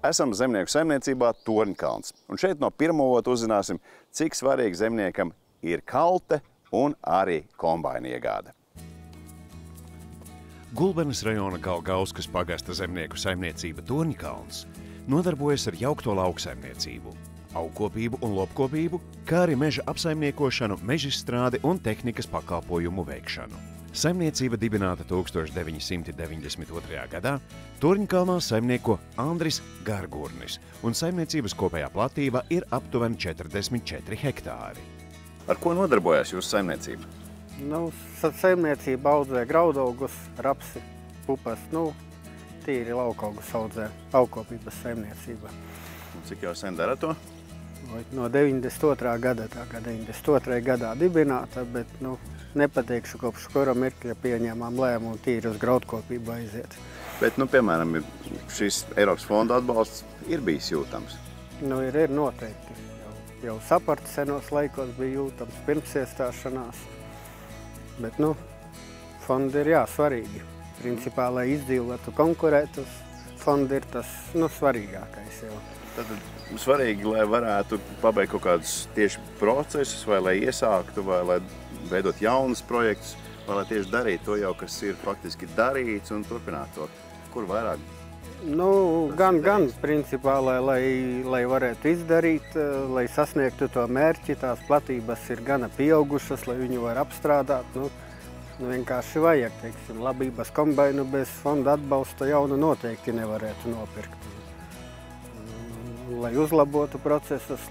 Esam zemnieku saimniecībā Torņkalns. Un šeit no pirmo uzzināsim, cik svarīgi zemniekam ir kalte un arī kombaina iegāde. Gulbenes rajona Galgauskas pagasta zemnieku saimniecība Torņkalns nodarbojas ar jaukto lauksaimniecību, augkopību un lopkopību, kā arī meža apsaimniekošanu, mežizstrādi un tehnikas pakalpojumu veikšanu. Saimniecība dibināta 1992. gadā, Torņkalnā saimnieko Andris Gargurnis, un saimniecības kopējā platība ir aptuveni 44 hektāri. Ar ko nodarbojas jūsu saimniecība? Saimniecība audzē graudaugus, rapsi, pupas, tīri laukaugus audzē, augkopības saimniecība. Cik jau sen dara to? No 92. gada, tā kā 92. gadā dibināta, bet, nepateikšu, kopš kura mirkļa pieņēmām lēmumu tīri uz graudkopību aiziet. Bet, piemēram, šis Eiropas fonda atbalsts ir bijis jūtams? Ir noteikti. Jau saparta senos laikos bija jūtams pirms iestāšanās. Bet, fondi ir svarīgi. Principā, lai izdzīvotu konkurētu, fondi ir tas, svarīgākais jau. Tad svarīgi, lai varētu pabeigt kaut kādus tieši procesus, vai lai iesāktu, vai lai veidot jaunus projektus, vai lai tieši darītu to jau, kas ir faktiski darīts un turpināt to. Kur vairāk? Gan principā, lai varētu izdarīt, lai sasniegtu to mērķi, tās platības ir gana pieaugušas, lai viņu var apstrādāt. Vienkārši vajag, teiksim, labības kombainu bez fonda atbalsta jaunu noteikti nevarētu nopirkt. Lai uzlabotu procesus,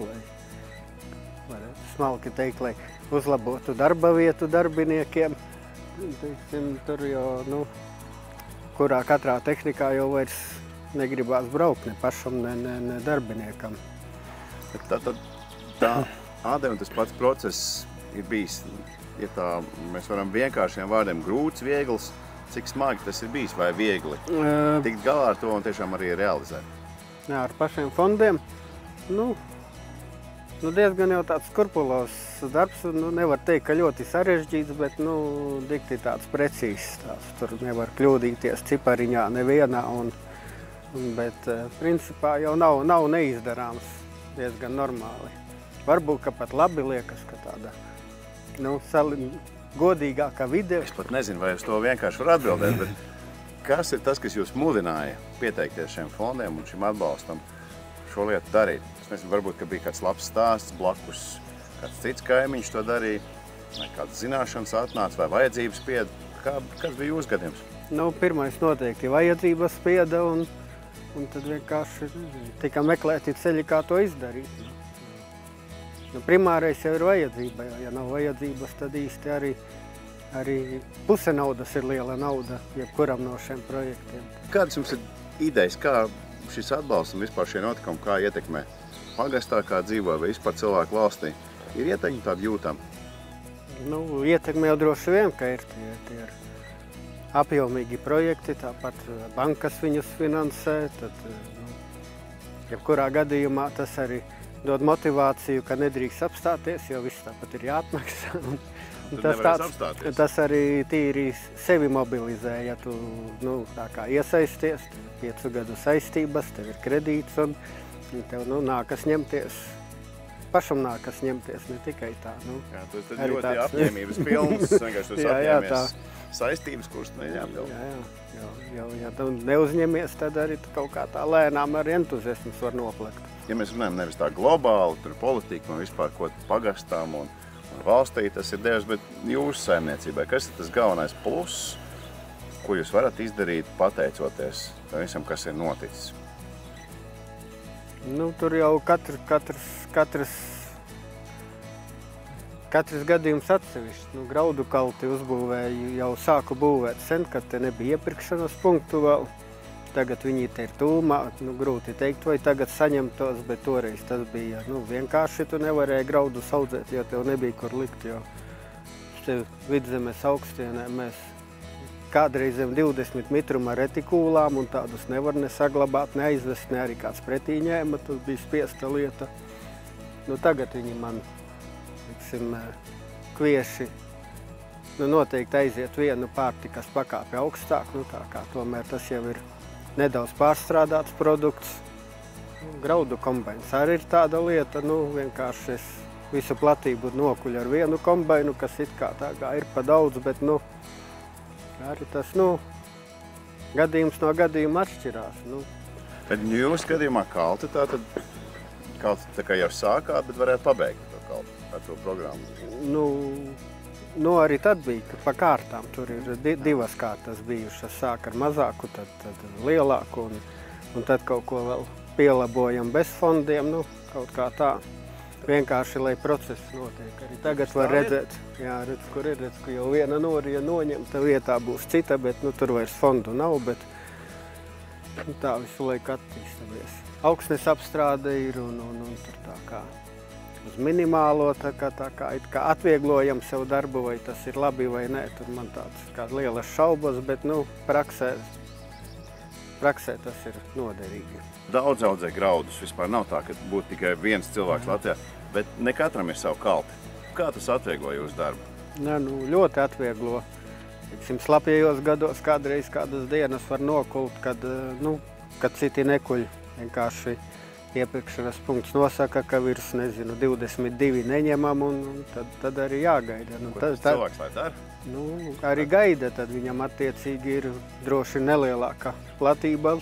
varētu smalki teikt, lai uzlabotu darba vietu darbiniekiem. Teiksim, tur jau, kurā katrā tehnikā jau vairs negribās braukt ne pašam, ne darbiniekam. Tā ādē un tas pats process ir bijis, ja tā mēs varam vienkāršiem vārdiem grūts, viegls, cik smagi tas ir bijis vai viegli tikt galā ar to un tiešām arī realizēt? Ar pašiem fondiem, diezgan jau tāds skrupulozs darbs, nevar teikt, ka ļoti sarežģīts, bet, dikti tāds precīzs, tur nevar kļūdīties cipariņā nevienā, bet, principā jau nav neizdarāms diezgan normāli. Varbūt, ka pat labi liekas, ka tāda, godīgākā vide. Es pat nezinu, vai uz to vienkārši var atbildēt, bet kas ir tas, kas jūs mudināja pieteikties šiem fondiem un šim atbalstam šo lietu darīt? Es nezinu, varbūt, ka bija kāds labs stāsts blakus, kāds cits kaimiņš to darīja, vai kādas zināšanas atnāca, vai vajadzības spieda. Kas bija jūsu gadījums? Pirmais noteikti vajadzības spieda, un tad vienkārši tika meklēti ceļi, kā to izdarīt. Primārais jau ir vajadzība, ja nav vajadzības, tad īsti arī puse naudas ir liela nauda jebkuram no šiem projektiem. Kādas jums ir idejas, kā šis atbalsts un vispār šie notikumi, kā ietekmē pagastā, kā dzīvo vai vispār cilvēku valstī? Ir ietekmi tādi jūtami? Ietekmi jau droši vien, ka ir tie apjomīgi projekti, tāpat bankas viņus finansē, tad jebkurā gadījumā tas arī dod motivāciju, ka nedrīkst apstāties, jo viss tāpat ir jāatmaksā. Tas arī tīri sevi mobilizē, ja tu tā kā iesaisties, 5 gadu saistības, tev ir kredīts un tev nākas ņemties, pašam nākas ņemties, ne tikai tā. Jā, tas ir ļoti apņēmības pilns, vienkārši tos apņēmies saistības, kuras jāpild. Ja tu neuzņemies, tad arī kaut kā tā lēnām ar entuziasmus var noplekt. Ja mēs runājam nevis tā globāli, tur politika un vispār ko pagastām un valstī tas ir devis, bet jūsu saimniecībai, kas ir tas galvenais pluss, ko jūs varat izdarīt pateicoties visam, kas ir noticis? Tur jau katrs gadījums atsevišķi. Graudu kalti uzbūvēju, jau sāku būvēt sen, kad te nebija iepirkšanas punktu vēl. Tagad viņi te ir tūmā, grūti teikt, vai tagad saņemtos, bet toreiz tas bija, vienkārši tu nevarēji graudus audzēt, jo tev nebija kur likt, jo te Vidzemes augstienē mēs kādreiz zem 20 mitruma retikūlām un tādus nevar ne saglabāt, ne aizvest, ne arī kāds pretī ņēma, tas bija spiesta lieta. Tagad viņi man, kvieši, noteikti aiziet vienu pārtikas pakāpi augstāk, tā kā tomēr tas jau ir nedaudz pārstrādāts produkts, Graudu kombains arī ir tāda lieta, vienkārši es visu platību nokuļu ar vienu kombainu, kas it kā tā kā ir pa daudz, bet, arī tas, gadījums no gadījuma atšķirās, Bet jūs gadījumā kalti tā kā jau sākāt, bet varētu pabeigt to kalti ar to programmu? Arī tad bija, ka pa kārtām tur ir divas kārtas bijušas. Sāk ar mazāku, tad lielāku un tad kaut ko vēl pielabojam bez fondiem, kaut kā tā. Vienkārši, lai process notiek. Arī tagad var redzēt, kur ir, ka jau viena norija noņemta, vietā būs cita, bet tur vairs fondu nav, bet tā visu laiku attīstamies. Augsnes apstrāde ir un tur tā kā uz minimālo, tā kā atvieglojam sev darbu, vai tas ir labi vai nē. Tur man tāds kā lielas šaubas, bet praksē tas ir noderīgi. Daudz audzē graudus. Vispār nav tā, ka būtu tikai viens cilvēks Latvijā, bet ne katram ir savu kalti. Kā tas atvieglo jūsu darbu? Ļoti atvieglo. Slapjajos gados kādreiz kādas dienas var nokult, kad citi nekuļ. Vienkārši iepirkšanas punkts nosaka, ka virs, 22 neņemam, un tad arī jāgaida. Ko tas cilvēks lai dara? Arī gaida, tad viņam attiecīgi ir droši nelielāka platība,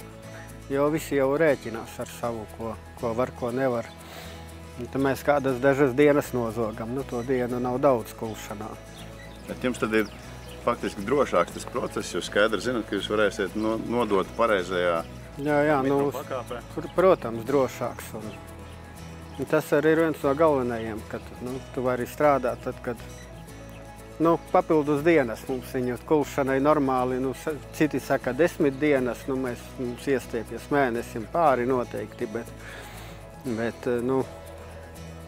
jo visi jau rēķinās ar savu, ko var, ko nevar. Un tad mēs kādas dažas dienas nozogam, to dienu nav daudz kulšanā. Bet jums tad ir faktiski drošāks tas process, jūs skaidri zināt, ka jūs varēsiet nodot pareizajā pakāpē? Protams, drošāks. Un tas arī ir viens no galvenajiem, ka tu vari strādāt tad, kad papildus dienas mums viņu kulšanai normāli, citi saka 10 dienas, mums iestiepjas mēnesim pāri noteikti, bet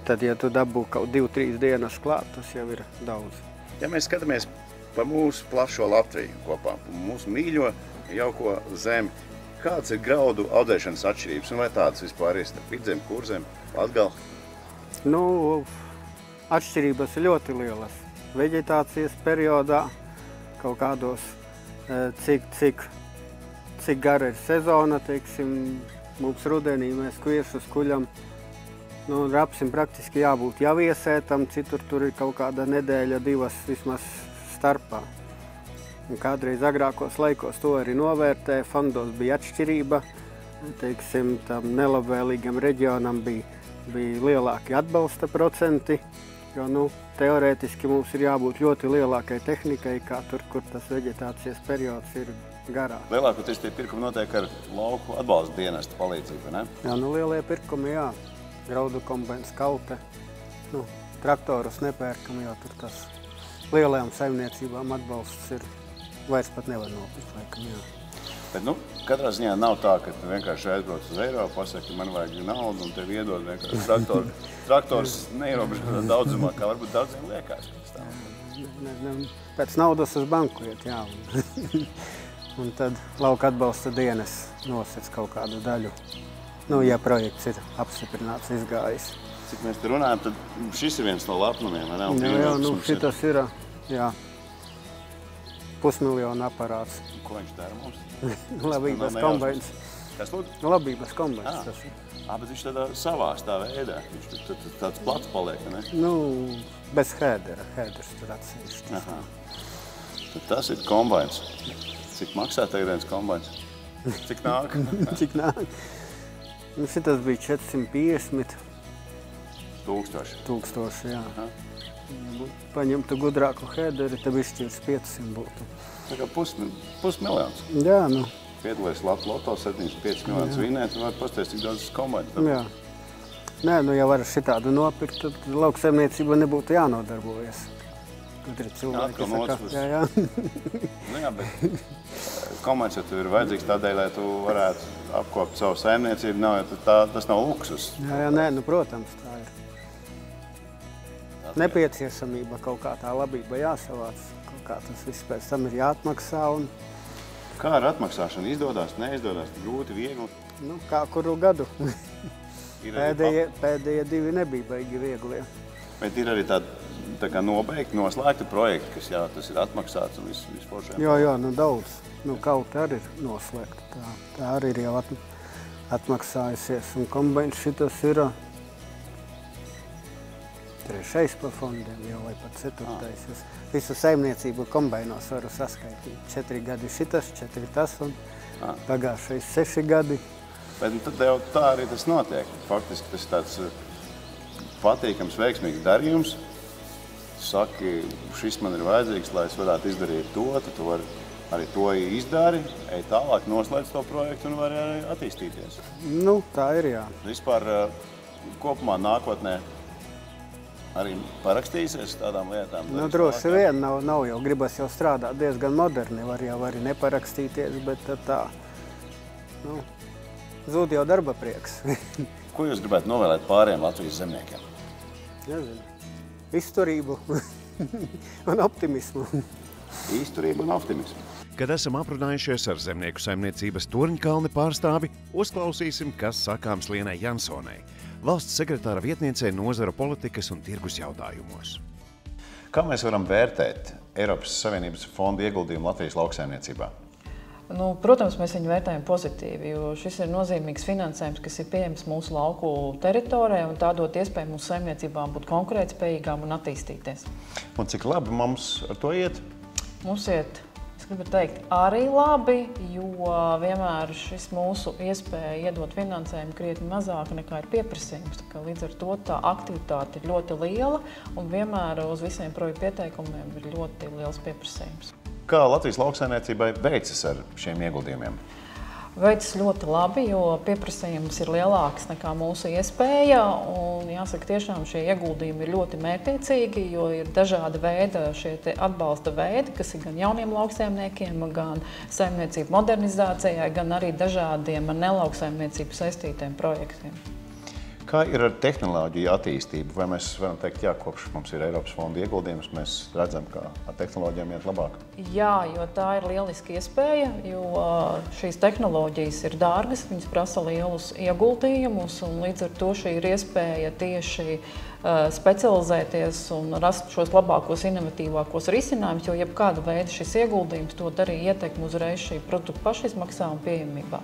tad, ja tu dabū kaut 2-3 dienas klāt, tas jau ir daudz. Ja mēs skatāmies pa mūsu plašo Latviju kopā, mūsu mīļo, jauko zemi, kāds ir graudu audzēšanas atšķirības un vai tādas vispār ir starp Vidzemi, Kurzemi, Latgali? Atšķirības ir ļoti lielas. Veģetācijas periodā kaut kādos, cik gara ir sezona, mums rudenī mēs kviešus kuļam, rapsim praktiski jābūt jau iesētam, citur tur ir kaut kāda nedēļa, 2 vismaz starpā. Un kādreiz agrākos laikos to arī novērtē, fondos bija atšķirība, tam nelabvēlīgam reģionam bija lielāki atbalsta procenti, jo, teorētiski mums ir jābūt ļoti lielākai tehnikai, kā tur, kur tas veģetācijas periods ir garāk. Lielākoties tie pirkumi notiek ar lauku atbalsta dienesta palīdzību, ne? Jā, lielie pirkumi, jā. Graudu kombains, kalte. Traktorus nepērkam, jo tur tas lielajām saimniecībām atbalsts ir vairs pat nevar nopirkt, laikam, jā. Bet, katrā ziņā nav tā, ka tu vienkārši aizbrauc uz Eiropu, pasaki, man vajag naudu, un tev iedod vienkārši traktors neierobežotā daudzumā, kā varbūt daudziem liekas. Pēc naudas uz banku iet, jā. Un tad lauka atbalsta dienas nosec kaut kādu daļu. Ja projekts ir apstiprināts, izgājis. Cik mēs te runājam, tad šis ir viens no lepnumiem, vai ne? Jā, šitas ir, jā. 500 000 aparāts. Ko viņš dara mums? Labības kombains. Kas lūdzu? Labības kombains tas ir. Bet viņš tādā savās tā veidā, viņš tāds plats paliek, ne? Bez hēdera, hēders tur atsevišķi. Tad tas ir kombains. Cik maksā tagad viens kombains? Cik nāk? Cik nāk? Šitas bija 450. 1000, jā. Paņemtu gudrāku hēderi, tad izšķirs 500 būtu. Tā kā pusmiljons. Jā, Piedalēs Loto 75 miljonus vinēt, un var pastāstīt, cik daudz kombains. Jā. Nē, ja var šitādu nopirkt, tad lauksaimniecība nebūtu jānodarbojas. Gudri cilvēki saka, jā. Jā, bet kombains jau tev ir vajadzīgs tādēļ, lai tu varētu apkopt savu saimniecību, tas nav luksus. Jā, protams, tā ir. Nepieciešamība, kaut kā tā labība jāsavāc, kaut kā tas viss pēc tam ir jāatmaksā. Kā ar atmaksāšanu? Izdodas, neizdodas, grūti, viegli? Kā kuru gadu. Pēdējie 2 nebija baigi viegli. Bet ir arī tā kā nobeigti, noslēgti projekti, kas tas ir atmaksāts un viss foršiem? Jā, daudz. Kaut arī ir noslēgta. Tā arī ir jau atmaksājusies. Un kombains šitas ir 3. pa fondiem jau vai pat 4. Es visu saimniecību kombainos varu saskaitīt. 4 gadi šitas, 4 tas un pagājušais 6 gadi. Bet tad jau tā arī tas notiek. Faktiski tas tāds patīkams, veiksmīgs darījums. Saki, šis man ir vajadzīgs, lai es varētu izdarīt to, tad tu vari arī to izdari, ej tālāk, noslēdz to projektu un vari arī attīstīties. Nu, tā ir, jā. Vispār kopumā nākotnē arī parakstīsies tādām lietām? Nu, droši vien, nav jau gribas jau strādāt diezgan moderni, var jau arī neparakstīties, bet tā, nu, zūd jau darba prieks. Ko jūs gribētu novēlēt pārējiem Latvijas zemniekiem? Nezinu, izturību un optimismu. Izturību un optimismu. Kad esam aprunājušies ar zemnieku saimniecības Torņkalni pārstāvi, uzklausīsim, kas sakāms Lienai Jansonai, valsts sekretāra vietniecei nozaru politikas un tirgus jautājumos. Kā mēs varam vērtēt Eiropas Savienības fondu ieguldījumu Latvijas lauksaimniecībā? Nu, protams, mēs viņu vērtējam pozitīvi, jo šis ir nozīmīgs finansējums, kas ir pieejams mūsu lauku teritorijai un tā dot iespēju mūsu saimniecībām būt konkurētspējīgām un attīstīties. Un cik labi mums ar to iet? Mums iet, es gribu teikt, arī labi, jo vienmēr šis mūsu iespēja iedot finansējumu krietni mazāk nekā ir pieprasījums. Līdz ar to tā aktivitāte ir ļoti liela un vienmēr uz visiem projektu pieteikumiem ir ļoti liels pieprasījums. Kā Latvijas lauksaimniecībai veicas ar šiem ieguldījumiem? Veicas ļoti labi, jo pieprasījums ir lielāks nekā mūsu iespēja. Un jāsaka, tiešām šie ieguldījumi ir ļoti mērķtiecīgi, jo ir dažādi veidi šie atbalsta veidi, kas ir gan jauniem lauksaimniekiem, gan saimniecību modernizācijai, gan arī dažādiem ar nelauksaimniecību saistītiem projektiem. Kā ir ar tehnoloģiju attīstību? Vai mēs varam teikt, jā, kopš mums ir Eiropas fonda ieguldījums, mēs redzam, ka ar tehnoloģijām iet labāk? Jā, jo tā ir lieliska iespēja, jo šīs tehnoloģijas ir dārgas, viņas prasa lielus ieguldījumus, un līdz ar to šī ir iespēja tieši specializēties un rast šos labākos, inovatīvākos risinājumus, jo jebkāda veida šis ieguldījums to arī ietekmi uzreiz šī produktu pašizmaksā un pieejamībā.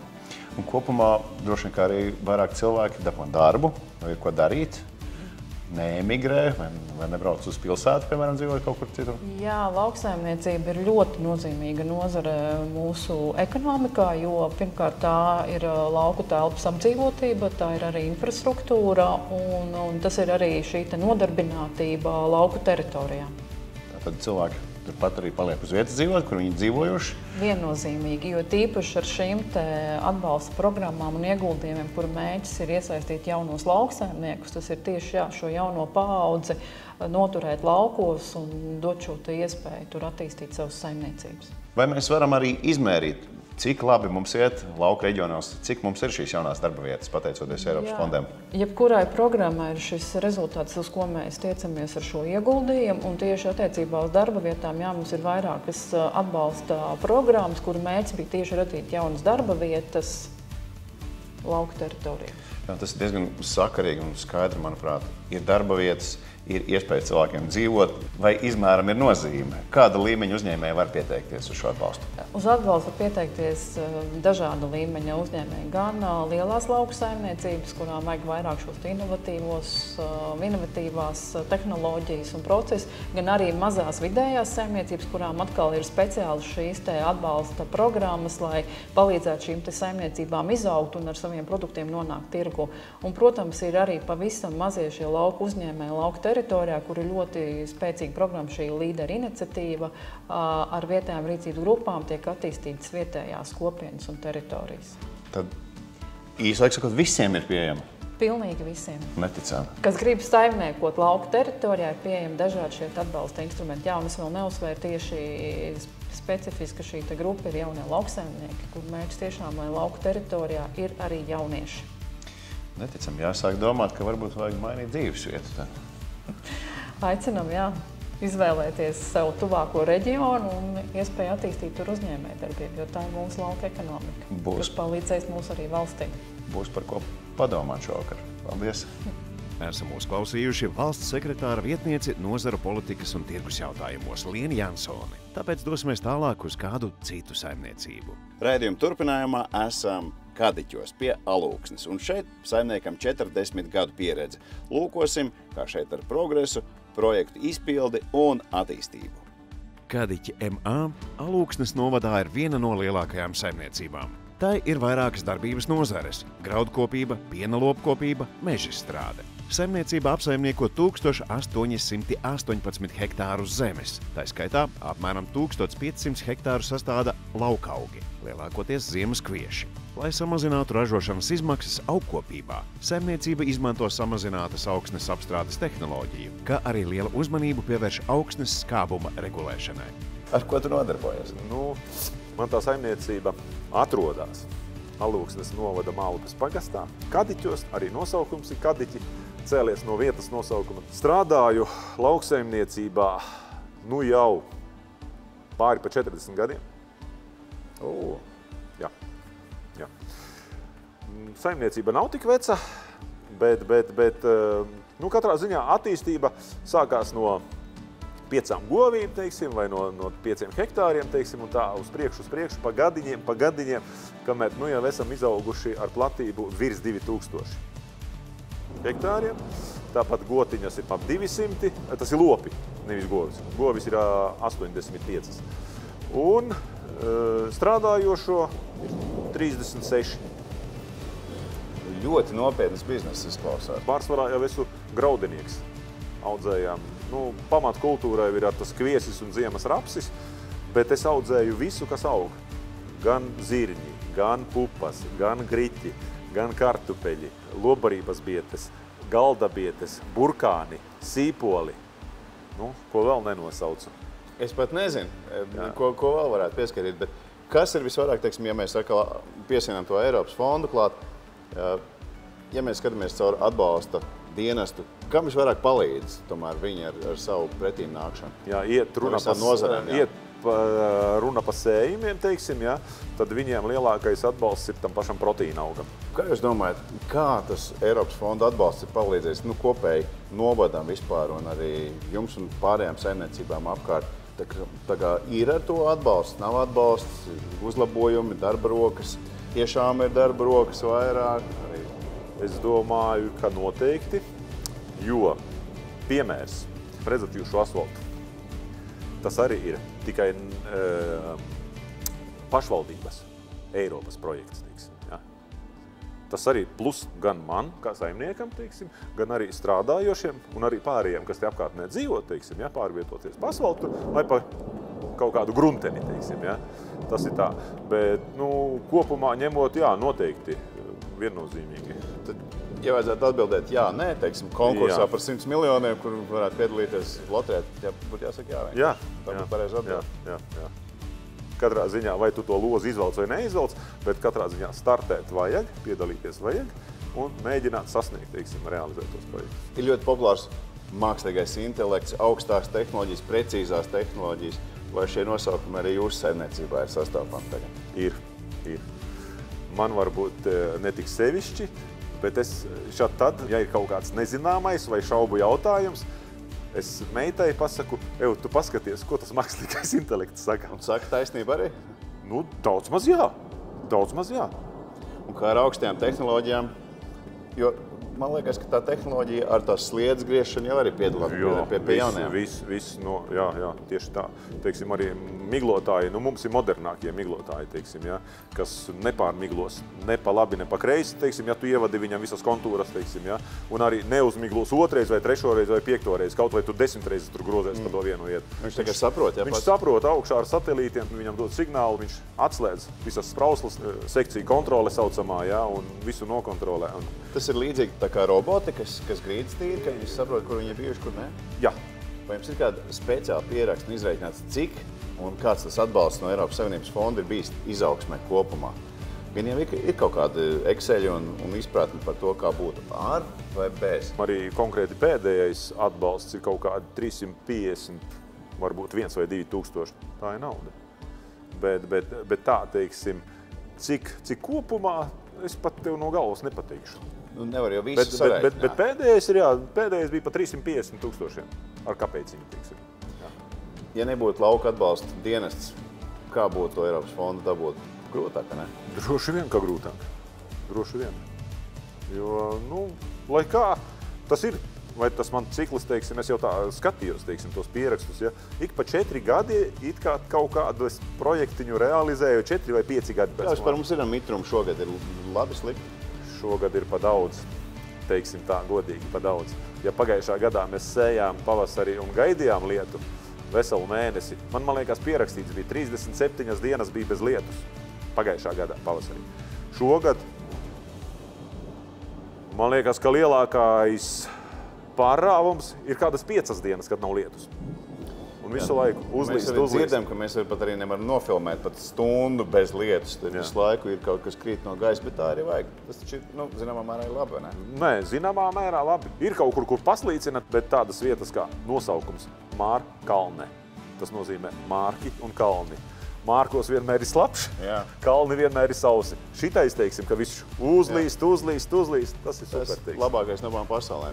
Un kopumā droši vien, kā arī vairāk cilvēki dabū darbu, vai ir ko darīt, neemigrē vai nebrauc uz pilsētu, piemēram, dzīvot kaut kur citur? Jā, lauksaimniecība ir ļoti nozīmīga nozare mūsu ekonomikā, jo pirmkārt tā ir lauku telpas apdzīvotība, tā ir arī infrastruktūra un tas ir arī šī nodarbinātība lauku teritorijā. Tātad cilvēki turpat arī paliek uz vietas dzīvot, kur viņi dzīvojuši? Viennozīmīgi, jo tīpaši ar šīm atbalsta programmām un ieguldījumiem, kuru mērķis ir iesaistīt jaunos lauksaimniekus, tas ir tieši šo jauno paudzi noturēt laukos un dot šo iespēju tur attīstīt savas saimniecības. Vai mēs varam arī izmērīt, cik labi mums iet lauka reģionos, cik mums ir šīs jaunās darba vietas, pateicoties Eiropas fondiem? Jebkurai programmai ir šis rezultāts, uz ko mēs tiecamies ar šo ieguldījumu, un tieši attiecībā uz darba vietām, jā, mums ir vairākas atbalsta programmas, kuru mērķis bija tieši radīt jaunas darba vietas lauka teritorijā. Jā, tas ir diezgan sakarīgi un skaidri, manuprāt. Ir darba vietas, ir iespēja cilvēkiem dzīvot, vai izmēram ir nozīme? Kāda līmeņa uzņēmēji var pieteikties uz šo atbalstu? Uz atbalstu pieteikties dažāda līmeņa uzņēmēji, gan lielās lauku saimniecības, kurām vajag vairāk šos inovatīvās tehnoloģijas un procesus, gan arī mazās vidējās saimniecības, kurām atkal ir speciāli šīs atbalsta programmas, lai palīdzētu šīm saimniecībām izaugt un ar saviem produktiem nonākt tirgu. Un, protams, ir arī pavisam mazie šie lauku uzņēmēji lauku teritorijā, kur ir ļoti spēcīga programma, šī līdera iniciatīva ar vietējām rīcības grupām tiek attīstītas vietējās kopienas un teritorijas. Tad īslaik sakot, visiem ir pieejama? Pilnīgi visiem. Neticami. Kas grib saimniekot lauku teritorijā, ir pieejami dažādi šie atbalsta instrumenti. Jā, un es vēl neuzsvēru tieši specifiski, ka šī grupa ir jaunie lauksaimnieki, kur mērķis tiešām, lai lauku teritorijā ir arī jaunieši. Neticami, jāsāk domāt, ka varbūt vajag mainīt dzīvesvietu. Aicinam, jā, izvēlēties sev tuvāko reģionu un iespēju attīstīt tur uzņēmējdarbību, jo tā ir mūsu lauka ekonomika, kas palīdzēs mūs arī valstī. Būs par ko padomāt šovakar. Paldies! Esam uzklausījuši valsts sekretāra vietnieci nozaru politikas un tirgus jautājumos Lienu Jansoni. Tāpēc dosimies tālāk uz kādu citu saimniecību. Raidījuma turpinājumā esam Kadiķos pie Alūksnes. Un šeit saimniekam 40 gadu pieredze. Lūkosim, kā šeit ar progresu, projektu izpildi un attīstību. Kadiķi MA Alūksnes novadā ir viena no lielākajām saimniecībām. Tai ir vairākas darbības nozares – graudkopība, piena lopkopība, mežstrāde. Saimniecība apsaimnieko 1818 hektārus zemes. Tā skaitā apmēram 1500 hektāru sastāda laukaugi, lielākoties ziemas kvieši. Lai samazinātu ražošanas izmaksas augkopībā, saimniecība izmanto samazinātas augsnes apstrādes tehnoloģiju, kā arī liela uzmanību pievērš augsnes skābuma regulēšanai. Ar ko tu nodarbojies? Man tā saimniecība atrodas Alūksnes novada Mālupes pagastā. Kadiķos, arī nosaukums ir Kadiķi, cēlies no vietas nosaukuma. Strādāju lauksaimniecībā jau pāri pa 40 gadiem. Jā. Saimniecība nav tik veca, bet katrā ziņā attīstība sākās no 5 govīm, teiksim, vai no 5 hektāriem, teiksim, un tā uz priekšu, pa gadiņiem, kamēr jau esam izauguši ar platību virs 2000 hektāriem. Tāpat gotiņas ir ap 200, tas ir lopi, nevis govis. Govis ir 85. Un strādājošo 36. Ļoti nopietnas biznesa izklausās. Pārsvarā jau esmu graudinieks. Audzējām. Pamatkultūrai ir tas kviesis un ziemas rapsis, bet es audzēju visu, kas aug. Gan zirņi, gan pupas, gan griķi, gan kartupeļi, lobarības bietes, galdabietes, burkāni, sīpoli. Ko vēl nenosaucu? Es pat nezinu, ko vēl varētu pieskatīt, bet kas ir visvairāk, teiksim, ja mēs piesienām to Eiropas fondu klāt, ja mēs skatāmies caur atbalsta dienestu, kam visvairāk palīdz tomēr viņi ar savu pretīm nākšanu? Jā, iet runa pa sējumiem, teiksim, jā, tad viņiem lielākais atbalsts ir tam pašam proteīna augam. Kā jūs domājat, kā tas Eiropas fonda atbalsts ir palīdzējis kopēji novadam vispār un arī jums un pārējām saimniecībām apkārt? Tā kā ir ar to atbalsts, nav atbalsts, uzlabojumi, darba rokas, tiešām ir darba rokas vairāk? Es domāju, ka noteikti, jo piemērs prezervatīvšu asfaltu, tas arī ir tikai pašvaldības, Eiropas projekts, teiksim, ja. Tas arī plus gan man, kā saimniekam, teiksim, gan arī strādājošiem un arī pārējiem, kas te apkārtnē dzīvo, teiksim, ja, pārvietoties pa asfaltu vai pa kaut kādu grunteni, teiksim, ja. Tas ir tā. Bet, kopumā ņemot, jā, noteikti viennozīmīgi. Tad, ja vajadzētu atbildēt jā, nē, teiksim, konkursā par 100 miljoniem, kur varētu piedalīties loterēt, būtu jāsaka jā. Jā. Tā būtu pareizi atbildi. Jā. Katrā ziņā, vai tu to lozi izvelc vai neizvelc, bet katrā ziņā startēt vajag, piedalīties vajag un mēģināt sasniegt, teiksim, realizēt tos projektus. Ir ļoti populārs mākslīgais intelekts, augstās tehnoloģijas, precīzās tehnoloģijas. Vai šie nosaukumi arī jūsu saimniecībā ir sastopami tagad? Ir. Man varbūt ne tik sevišķi, bet es tad, ja ir kaut kāds nezināmais vai šaubu jautājums, es meitai pasaku, tu paskaties, ko tas mākslīgais intelekts saka. Un saka taisnība arī? Daudz maz jā. Un kā ar augstajām tehnoloģijām, jo man liekas, ka tā tehnoloģija ar tās sliedes griešanu jau arī piedalās pie jaunajām. Jā, tieši tā. Teiksim, arī miglotāji, mums ir modernākie miglotāji, teiksim, ja, kas nepārmiglos ne pa labi, ne pa kreisi, teiksim, ja tu ievadi viņam visas kontūras, teiksim, ja, un arī neuzmiglos otrais vai trešoreiz vai piektoreiz, kaut vai tu 10 reizes tur grozēs pa to vienu vietu. Viņš tikai saprot, ja? Viņš saprot augšā ar satelītiem, viņam dod signālu, viņš atslēdz visas sprauslas, sekciju kontrole saucamā, ja, un visu nokontrolē. Tas ir līdzīgi tā kā roboti, kas grīdas tīri, ka viņi saprot, kur viņi ir bijuši, kur ne? Jā. Vai jums ir kāda speciāla pieraksta un izreikināts, cik un kāds tas atbalsts no Eiropas Savienības fonda ir bijis izaugsmē kopumā? Gan jau ir kaut kāda Exceļi un izpratni par to, kā būtu ar vai bez? Arī konkrēti pēdējais atbalsts ir kaut kādi 350, varbūt 1 vai 2 tūkstoši. Tā ir nauda. Bet tā, teiksim, cik kopumā, es pat tev no galvas nepateikšu. Nevar jau visu sareiķināt. Bet pēdējais bija pa 350 tūkstošiem ar kāpēciņu, teiksim. Jā. Ja nebūtu lauka atbalsta dienests, kā būtu to Eiropas fondu dabūt? Grūtāk, ne? Droši vien, ka grūtāk. droši vien. Jo, nu, lai kā tas ir, vai tas man ciklis, teiksim, es jau tā skatījos, teiksim, tos pierakstus, ja? Ik pa 4 gadi it kā kaut kādu projektiņu realizēju, 4 vai 5 gadi. Kāds par mums ir mitrumu šogad? Ir labi slikti? Šogad ir pa daudz, teiksim tā, godīgi pa daudz. Ja pagājušā gadā mēs sējām pavasarī un gaidījām lietu veselu mēnesi, man liekas pierakstīts bija 37 dienas bija bez lietus pagājušā gadā pavasarī. Šogad man liekas, ka lielākais pārrāvums ir kādas 5 dienas, kad nav lietus. Un visu laiku uzlīst. Mēs arī dzirdam, ka mēs pat arī nevaram nofilmēt pat stundu bez lietus. Tad visu laiku ir kaut kas krīt no gaisa, bet tā arī vajag. Tas taču ir, zināmā mērā ir labi, vai ne? Nē, zināmā mērā labi. Ir kaut kur paslīcina, bet tādas vietas kā nosaukums Mārkalne. Tas nozīmē mārki un kalni. Mārkos vienmēr ir slapš, kalni vienmēr ir sausi. Šitais, teiksim, ka viss uzlīst. Tas ir super, teiksim. Labākais no abām pasaulēm.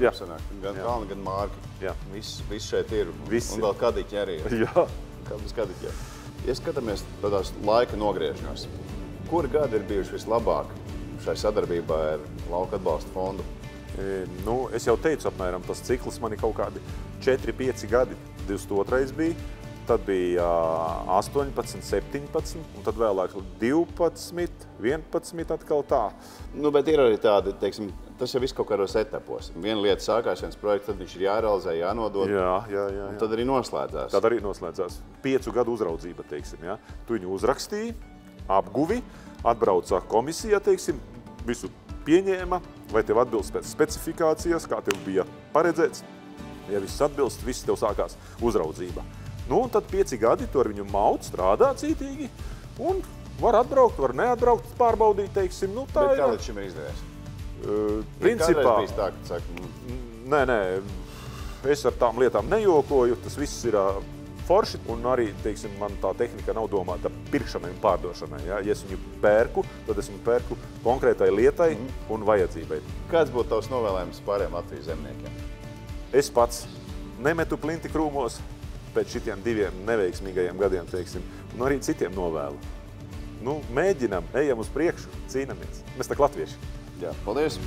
Gan kalni, gan mārki. Viss šeit ir. Un vēl kadiķi arī ir. Jā. Kādas kadiķi ir. Ja skatāmies tādās laika nogriežņos, kuri gadi ir bijuši vislabāk šai sadarbībā ar Lauka atbalsta fondu? Es jau teicu apmēram, tas cikls man ir kaut kādi 4-5 gadi. 22. bija. Tad bija 18, 17, un tad vēlāk 12, 11 atkal tā. Bet ir arī tādi, teiksim, tas jau viss kaut kādos etapos. Viena lieta sākās, viens projekts, tad viņš ir jārealizē, jānodod. Jā. Un tad arī noslēdzās. Tad arī noslēdzās. 5 gadu uzraudzība, teiksim, ja. Tu viņu uzrakstīji, apguvi, atbrauca komisija, teiksim, visu pieņēma, vai tev atbilst pēc specifikācijas, kā tev bija paredzēts. Ja viss atbilst, viss tev sākās uzraudzība. Un tad 5 gadi tu ar viņu maut, strādā cītīgi, un var atbraukt, var neatbraukt, pārbaudīt, teiksim. Tā bet kā līdz šim ir izdevies? Principā... Kādreiz bijis tā, ka saka... Nē, es ar tām lietām nejokoju, tas viss ir forši, un arī, teiksim, man tā tehnika nav domāta pirkšanai un pārdošanai. Ja es viņu pērku, tad es viņu pērku konkrētai lietai un vajadzībai. Kāds būtu tavs novēlējums pārējiem Latvijas zemniekiem? Es pats nemetu plinti krūmos pēc šitiem 2 neveiksmīgajiem gadiem, teiksim, un arī citiem novēlu. Mēģinam, ejam uz priekšu, cīnamies. Mēs tak latvieši. Jā, paldies!